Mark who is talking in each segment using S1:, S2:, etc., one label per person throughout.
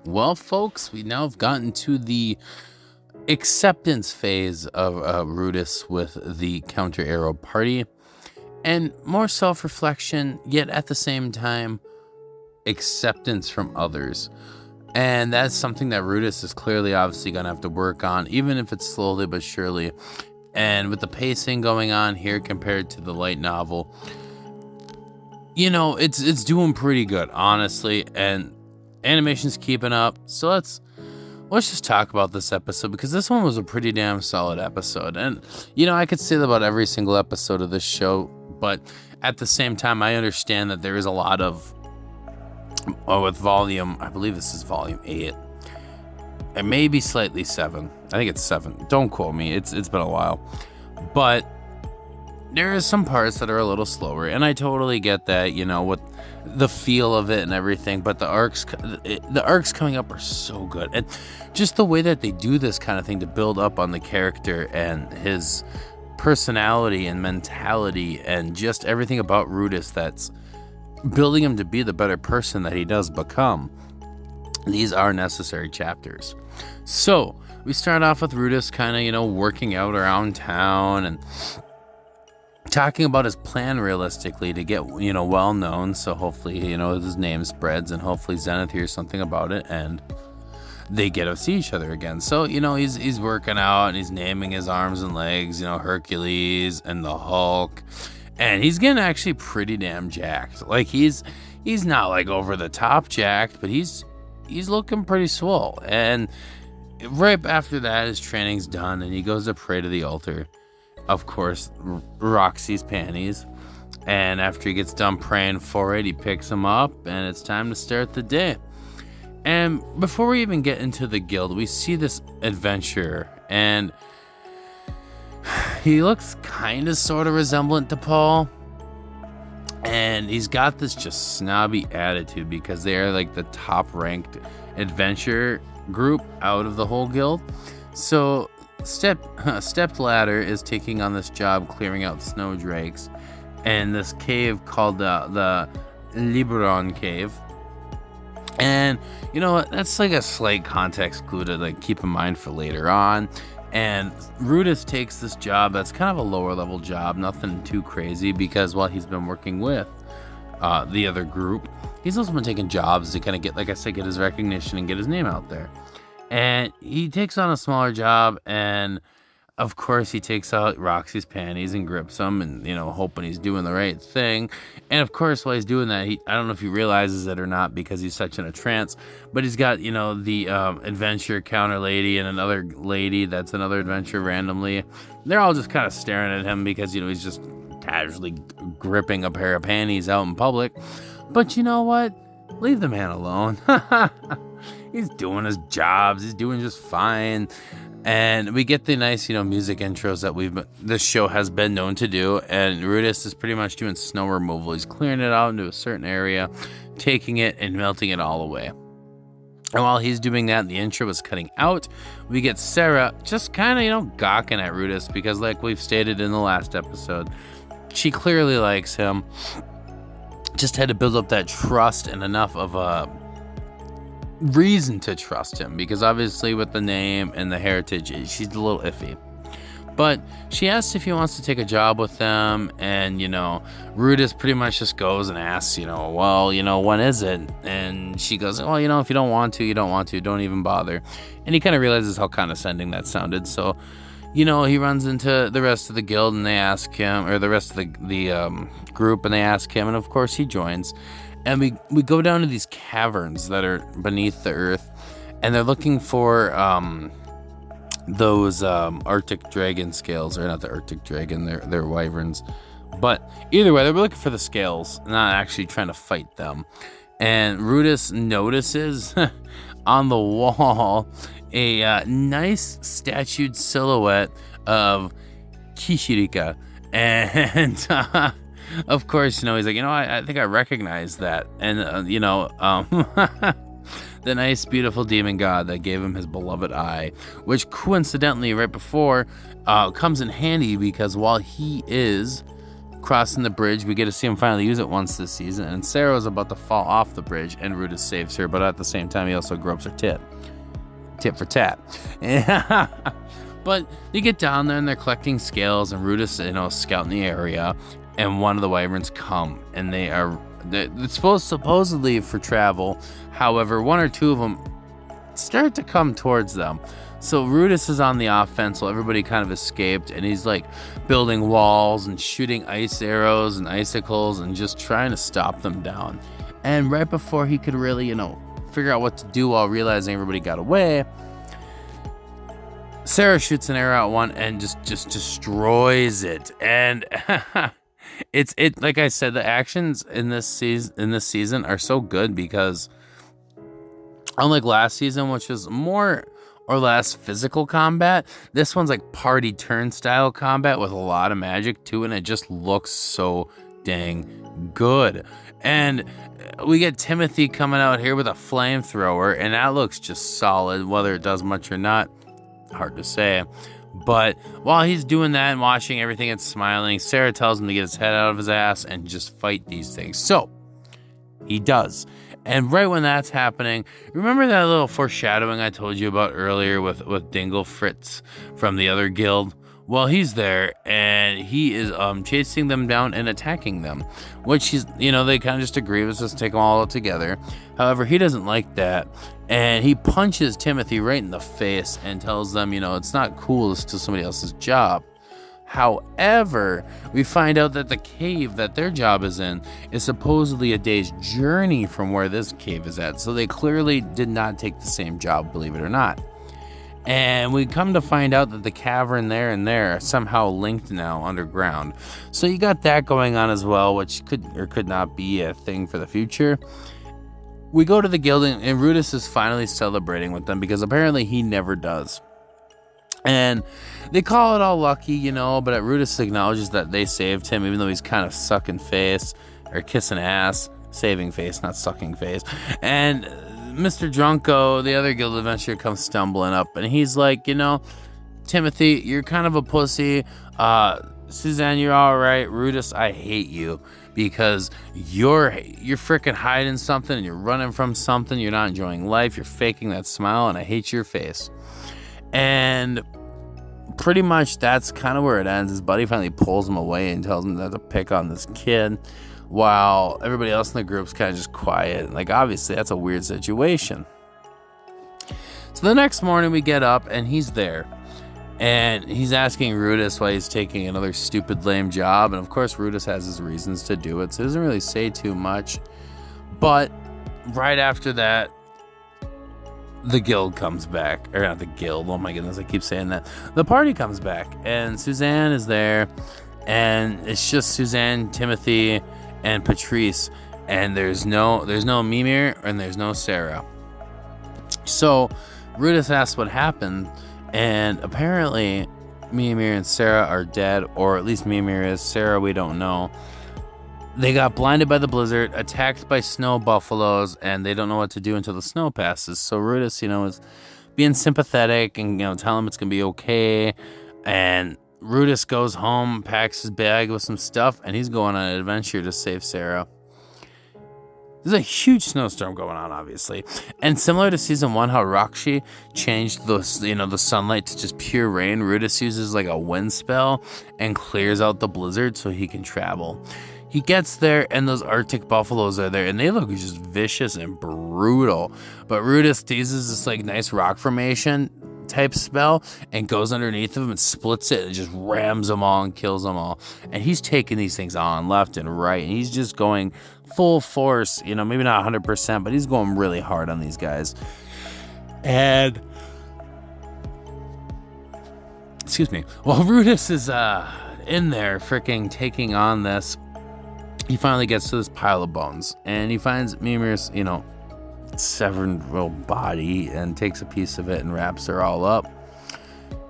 S1: Well, folks, we now have gotten to the acceptance phase of Rudis with the Counter Arrow Party, and more self-reflection, yet at the same time, acceptance from others. And that's something that Rudis is clearly obviously going to have to work on, even if it's slowly but surely. And with the pacing going on here compared to the light novel, you know, it's doing pretty good, honestly, and animation's keeping up. So let's just talk about this episode, because this one was a pretty damn solid episode. And, you know, I could say that about every single episode of this show, but at the same time, I understand that there is a lot of, with volume, I believe this is volume 8. It may be slightly 7. I think it's 7. Don't quote me. It's been a while. But there is some parts that are a little slower, and I totally get that, you know, with the feel of it and everything, but the arcs coming up are so good. And just the way that they do this kind of thing to build up on the character and his personality and mentality and just everything about Rudis that's building him to be the better person that he does become. These are necessary chapters. So we start off with Rudis kind of, you know, working out around town and talking about his plan realistically to get, you know, well known. So hopefully, you know, his name spreads and hopefully Zenith hears something about it and they get to see each other again. So, you know, he's working out and he's naming his arms and legs, you know, Hercules and the Hulk. And he's getting actually pretty damn jacked. Like he's not like over the top jacked, but he's looking pretty swole. And right after that, his training's done and he goes to pray to the altar. Of course, Roxy's panties. And after he gets done praying for it, he picks them up and it's time to start the day. And before we even get into the guild, we see this adventurer, and he looks kind of sort of resemblant to Paul. And he's got this just snobby attitude because they are like the top ranked adventure group out of the whole guild. So Stepped Ladder is taking on this job clearing out snow drakes in this cave called the Liberon Cave. And you know what, that's like a slight context clue to like keep in mind for later on. And Rudis takes this job that's kind of a lower level job, nothing too crazy, because while he's been working with the other group, he's also been taking jobs to kind of get, like I said, get his recognition and get his name out there. And he takes on a smaller job, and of course he takes out Roxy's panties and grips them, and, you know, hoping he's doing the right thing. And of course, while he's doing that, I don't know if he realizes it or not because he's such in a trance, but he's got, you know, the adventure counter lady and another lady that's another adventure randomly. They're all just kind of staring at him because, you know, he's just casually gripping a pair of panties out in public. But you know what? Leave the man alone. He's doing his jobs. He's doing just fine. And we get the nice, you know, music intros that this show has been known to do. And Rudis is pretty much doing snow removal. He's clearing it out into a certain area, taking it and melting it all away. And while he's doing that, the intro is cutting out. We get Sara just kind of, you know, gawking at Rudis because, like we've stated in the last episode, she clearly likes him. Just had to build up that trust and enough of a reason to trust him, because obviously with the name and the heritage, she's a little iffy. But she asks if he wants to take a job with them, and, you know, Rudis pretty much just goes and asks, you know, well, you know, when is it? And she goes, well, you know, if you don't want to, you don't want to, don't even bother. And he kind of realizes how condescending that sounded. So, you know, he runs into the rest of the guild and they ask him, or the rest of the group, and they ask him, and of course he joins. And we go down to these caverns that are beneath the earth, and they're looking for those Arctic dragon scales, or not the Arctic dragon, they're wyverns. But either way, they're looking for the scales, not actually trying to fight them. And Rudis notices on the wall a nice statued silhouette of Kishirika. And of course, you know, he's like, you know, I think I recognize that. And, you know, the nice, beautiful demon god that gave him his beloved eye, which coincidentally right before comes in handy because while he is crossing the bridge. We get to see him finally use it once this season, and Sarah's about to fall off the bridge, and Rudis saves her, but at the same time, he also gropes her tit. Tit for tat. But they get down there, and they're collecting scales, and Rudis, scouting the area, and one of the wyverns come, and it's supposedly for travel. However, one or two of them start to come towards them. So Rudis is on the offense while everybody kind of escaped, and he's like building walls and shooting ice arrows and icicles and just trying to stop them down. And right before he could really, figure out what to do while realizing everybody got away, Sara shoots an arrow at one and just destroys it. And it's like I said, the actions in this season are so good because unlike last season, which was more or less physical combat, this one's like party turnstile combat with a lot of magic too, and it just looks so dang good. And we get Timothy coming out here with a flamethrower, and that looks just solid. Whether it does much or not, hard to say. But while he's doing that and watching everything and smiling, Sara tells him to get his head out of his ass and just fight these things. So he does. And right when that's happening, remember that little foreshadowing I told you about earlier with Dingle Fritz from the other guild? Well, he's there, and he is chasing them down and attacking them, which they kind of just agree, let's just take them all together. However, he doesn't like that, and he punches Timothy right in the face and tells them, it's not cool to steal somebody else's job. However, we find out that the cave that their job is in is supposedly a day's journey from where this cave is at. So they clearly did not take the same job, believe it or not. And we come to find out that the cavern there and there are somehow linked now underground. So you got that going on as well, which could or could not be a thing for the future. We go to the guild, and Rudis is finally celebrating with them because apparently he never does. And they call it all lucky, but Rudis acknowledges that they saved him, even though he's kind of sucking face, or kissing ass, saving face, not sucking face. And Mr. Drunko, the other guild adventurer, comes stumbling up, and he's like, Timothy, you're kind of a pussy. Suzanne, you're all right. Rudis, I hate you because you're freaking hiding something, and you're running from something. You're not enjoying life. You're faking that smile, and I hate your face. And pretty much that's kind of where it ends. His buddy finally pulls him away and tells him not to pick on this kid, while everybody else in the group's kind of just quiet. Like, obviously, that's a weird situation. So the next morning we get up, and he's there. And he's asking Rudis why he's taking another stupid, lame job. And, of course, Rudis has his reasons to do it, so he doesn't really say too much. But right after that, the guild comes back. Or not the guild. Oh, my goodness, I keep saying that. The party comes back, and Suzanne is there. And it's just Suzanne, Timothy, and Patrice, and there's no Mimir, and there's no Sara. So Rudis asks what happened, and apparently Mimir and Sara are dead, or at least Mimir is. Sara, we don't know. They got blinded by the blizzard, attacked by snow buffaloes, and they don't know what to do until the snow passes. So Rudis, is being sympathetic and telling them it's gonna be okay. And Rudis goes home, packs his bag with some stuff, and he's going on an adventure to save Sara. There's a huge snowstorm going on, obviously. And similar to season 1, how Rakshi changed the sunlight to just pure rain, Rudis uses like a wind spell and clears out the blizzard so he can travel. He gets there, and those Arctic buffaloes are there, and they look just vicious and brutal. But Rudis uses this like nice rock formation type spell and goes underneath of him and splits it and just rams them all and kills them all. And he's taking these things on left and right, and he's just going full force, maybe not 100%, but he's going really hard on these guys. And while Rudis is in there freaking taking on this, he finally gets to this pile of bones, and he finds Mimir's severed body and takes a piece of it and wraps her all up.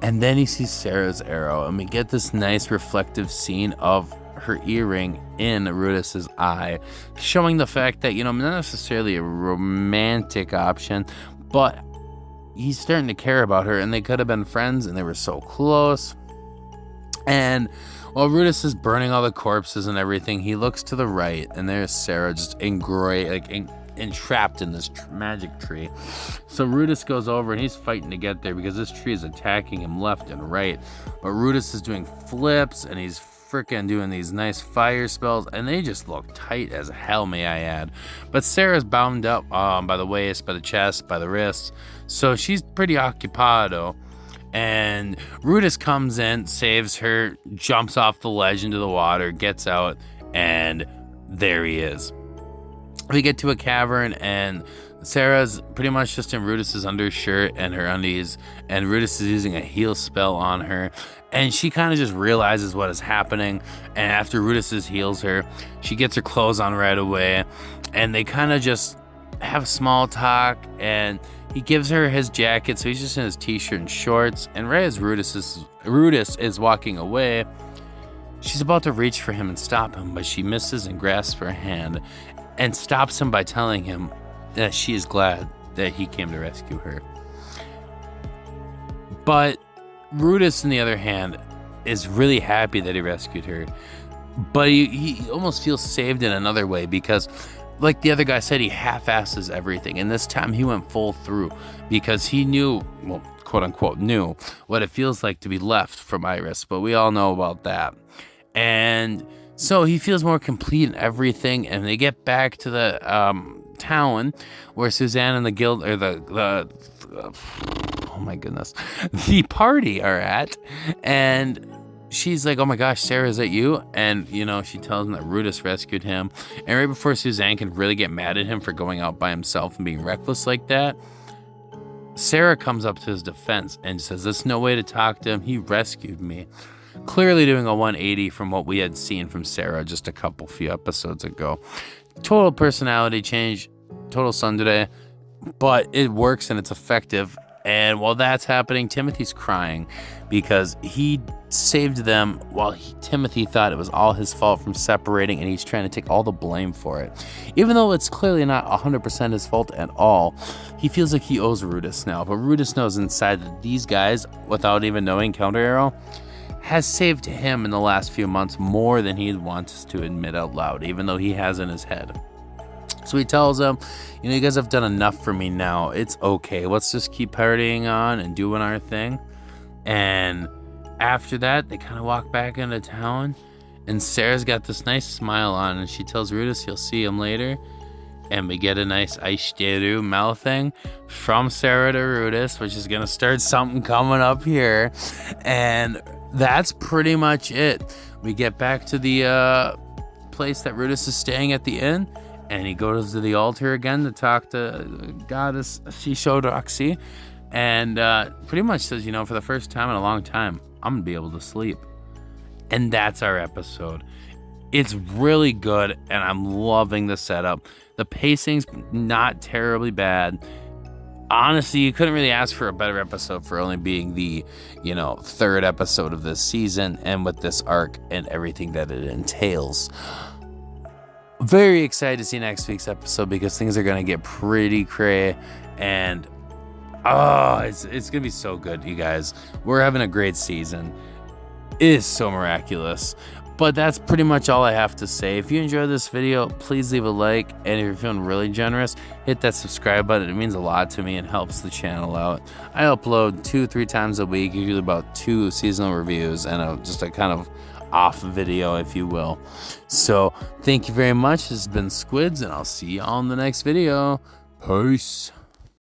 S1: And then he sees Sara's arrow, and we get this nice reflective scene of her earring in Rudis's eye, showing the fact that not necessarily a romantic option, but he's starting to care about her, and they could have been friends, and they were so close. And while Rudis is burning all the corpses and everything, he looks to the right, and there's Sara just entrapped in this magic tree. So Rudis goes over and he's fighting to get there because this tree is attacking him left and right. But Rudis is doing flips and he's freaking doing these nice fire spells, and they just look tight as hell, may I add. But Sara's bound up by the waist, by the chest, by the wrists, so she's pretty occupado. And Rudis comes in, saves her, jumps off the ledge into the water, gets out, and there he is. We get to a cavern, and Sara's pretty much just in Rudis' undershirt and her undies, and Rudis is using a heal spell on her, and she kind of just realizes what is happening. And after Rudis heals her, she gets her clothes on right away, and they kind of just have small talk, and he gives her his jacket, so he's just in his t-shirt and shorts. And right as Rudis is walking away, she's about to reach for him and stop him, but she misses and grasps her hand and stops him by telling him that she is glad that he came to rescue her. But Rudis, on the other hand, is really happy that he rescued her, but he almost feels saved in another way, because like the other guy said, he half-asses everything, and this time he went full through because he knew, well, quote-unquote knew, what it feels like to be left from Iris, but we all know about that. And so he feels more complete in everything, and they get back to the town where Suzanne and the guild, or oh my goodness, the party are at, and she's like, oh my gosh, Sara, is that you? And, you know, she tells him that Rudis rescued him. And right before Suzanne can really get mad at him for going out by himself and being reckless like that, Sara comes up to his defense and says, there's no way to talk to him. He rescued me. Clearly doing a 180 from what we had seen from Sara just a few episodes ago. Total personality change, total tsundere, but it works and it's effective. And while that's happening, Timothy's crying because he saved them while Timothy thought it was all his fault from separating, and he's trying to take all the blame for it. Even though it's clearly not 100% his fault at all, he feels like he owes Rudis now. But Rudis knows inside that these guys, without even knowing Counter Arrow, has saved him in the last few months more than he wants to admit out loud, even though he has in his head. So he tells them, you know, you guys have done enough for me now. It's okay. Let's just keep partying on and doing our thing. And after that, they kind of walk back into town. And Sara's got this nice smile on. And she tells Rudis he'll see him later. And we get a nice Aishiteru mouthing from Sara to Rudis, which is going to start something coming up here. And that's pretty much it. We get back to the place that Rudis is staying at the inn. And he goes to the altar again to talk to goddess Shishodoxi, and pretty much says, you know, for the first time in a long time, I'm gonna be able to sleep. And that's our episode. It's really good, and I'm loving the setup. The pacing's not terribly bad. Honestly, you couldn't really ask for a better episode for only being the, you know, third episode of this season, and with this arc and everything that it entails. Very excited to see next week's episode because things are going to get pretty cray, and it's going to be so good, you guys. We're having a great season. It is so miraculous. But that's pretty much all I have to say. If you enjoyed this video, please leave a like, and if you're feeling really generous, hit that subscribe button. It means a lot to me and helps the channel out. I upload 2-3 times a week, usually about 2 seasonal reviews and just a kind of off video, if you will. So thank you very much. This has been Squids, and I'll see you all in the next video. Peace.